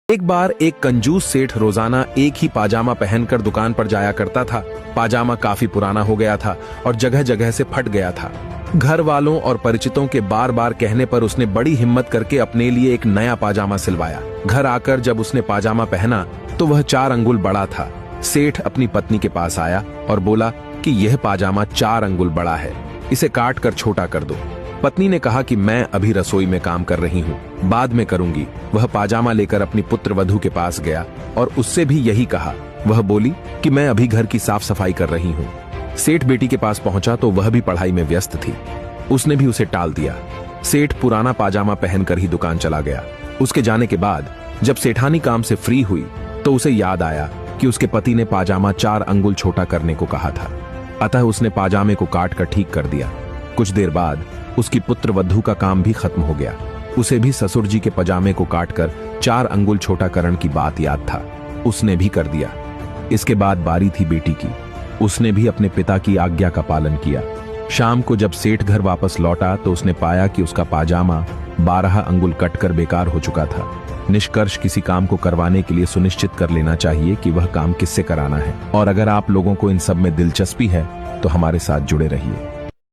एक बार एक कंजूस सेठ रोजाना एक ही पाजामा पहनकर दुकान पर जाया करता था। पाजामा काफी पुराना हो गया था और जगह जगह से फट गया था। घर वालों और परिचितों के बार बार कहने पर उसने बड़ी हिम्मत करके अपने लिए एक नया पाजामा सिलवाया। घर आकर जब उसने पाजामा पहना तो वह 4 अंगुल बड़ा था। सेठ अपनी पत्नी के पास आया और बोला कि यह पाजामा 4 अंगुल बड़ा है, इसे काट कर छोटा कर दो। पत्नी ने कहा कि मैं अभी रसोई में काम कर रही हूँ, बाद में करूंगी। वह पाजामा लेकर अपनी पुत्र वधू के पास गया और उससे भी यही कहा। वह बोली कि मैं अभी घर की साफ सफाई कर रही हूँ। सेठ बेटी के पास पहुंचा तो वह भी पढ़ाई में व्यस्त थी। उसने भी उसे टाल दिया। सेठ पुराना पाजामा पहनकर ही दुकान चला गया। उसके जाने के बाद जब सेठानी काम से फ्री हुई तो उसे याद आया कि उसके पति ने पाजामा 4 अंगुल छोटा करने को कहा था। अतः उसने पाजामे को काट कर ठीक कर दिया। कुछ देर बाद उसकी पुत्र वधू का काम भी खत्म हो गया। उसे भी ससुर जी के पजामे को काटकर 4 अंगुल छोटा करने की बात याद था। उसने भी कर दिया। इसके बाद बारी थी बेटी की। उसने भी अपने पिता की आज्ञा का पालन किया। शाम को जब सेठ घर वापस लौटा तो उसने पाया कि उसका पाजामा 12 अंगुल कटकर बेकार हो चुका था। निष्कर्ष, किसी काम को करवाने के लिए सुनिश्चित कर लेना चाहिए कि वह काम किससे कराना है। और अगर आप लोगों को इन सब में दिलचस्पी है तो हमारे साथ जुड़े रहिए।